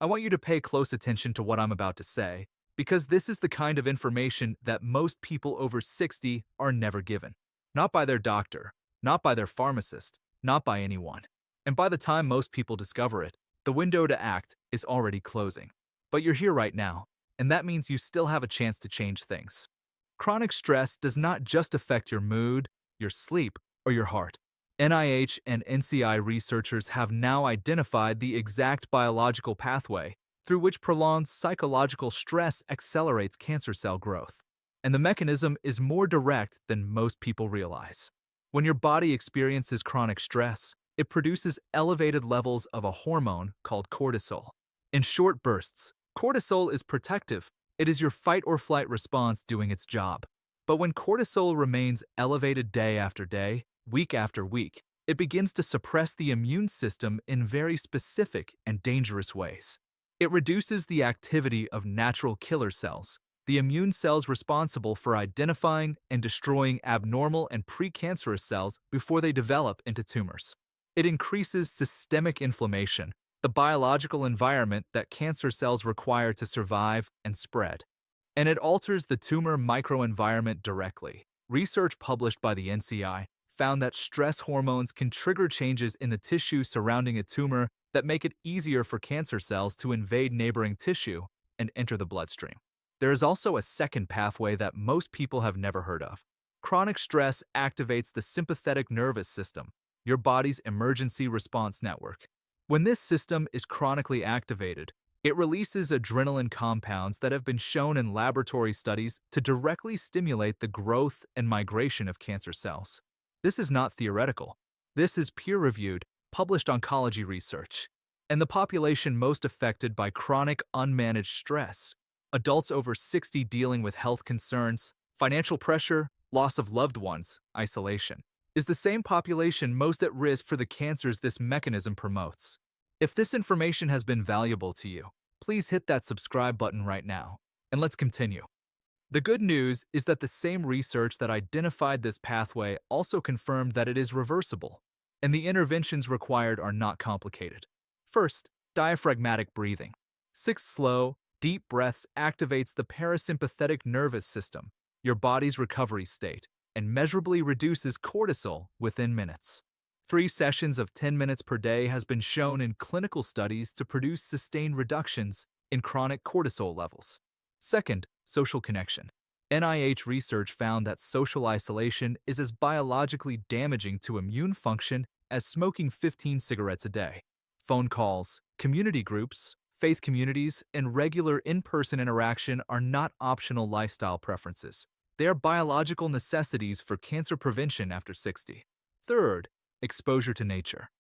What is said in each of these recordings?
I want you to pay close attention to what I'm about to say, because this is the kind of information that most people over 60 are never given. Not by their doctor, not by their pharmacist, not by anyone. And by the time most people discover it, the window to act is already closing. But you're here right now, and that means you still have a chance to change things. Chronic stress does not just affect your mood, your sleep, or your heart. NIH and NCI researchers have now identified the exact biological pathway through which prolonged psychological stress accelerates cancer cell growth. And the mechanism is more direct than most people realize. When your body experiences chronic stress, it produces elevated levels of a hormone called cortisol. In short bursts, cortisol is protective. It is your fight or flight response doing its job. But when cortisol remains elevated day after day, week after week, it begins to suppress the immune system in very specific and dangerous ways. It reduces the activity of natural killer cells, the immune cells responsible for identifying and destroying abnormal and pre-cancerous cells before they develop into tumors. It increases systemic inflammation, the biological environment that cancer cells require to survive and spread. And it alters the tumor microenvironment directly. Research published by the NCI found that stress hormones can trigger changes in the tissue surrounding a tumor that make it easier for cancer cells to invade neighboring tissue and enter the bloodstream. There is also a second pathway that most people have never heard of. Chronic stress activates the sympathetic nervous system, your body's emergency response network. When this system is chronically activated, it releases adrenaline compounds that have been shown in laboratory studies to directly stimulate the growth and migration of cancer cells. This is not theoretical. This is peer-reviewed, published oncology research. And the population most affected by chronic unmanaged stress, adults over 60 dealing with health concerns, financial pressure, loss of loved ones, isolation, is the same population most at risk for the cancers this mechanism promotes. If this information has been valuable to you, please hit that subscribe button right now, and let's continue. The good news is that the same research that identified this pathway also confirmed that it is reversible, and the interventions required are not complicated. First, diaphragmatic breathing. 6 slow, deep breaths activates the parasympathetic nervous system, your body's recovery state, and measurably reduces cortisol within minutes. 3 sessions of 10 minutes per day has been shown in clinical studies to produce sustained reductions in chronic cortisol levels. Second, social connection. NIH research found that social isolation is as biologically damaging to immune function as smoking 15 cigarettes a day. Phone calls, community groups, faith communities, and regular in-person interaction are not optional lifestyle preferences. They are biological necessities for cancer prevention after 60. Third, exposure to nature.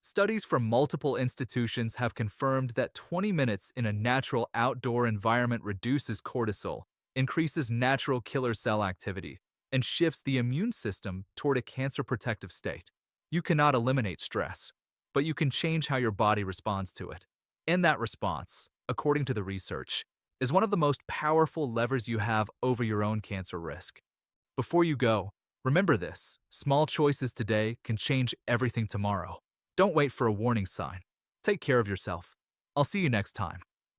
Studies from multiple institutions have confirmed that 20 minutes in a natural outdoor environment reduces cortisol, increases natural killer cell activity, and shifts the immune system toward a cancer protective state. You cannot eliminate stress, but you can change how your body responds to it. And that response, according to the research, is one of the most powerful levers you have over your own cancer risk. Before you go, remember this: small choices today can change everything tomorrow. Don't wait for a warning sign. Take care of yourself. I'll see you next time.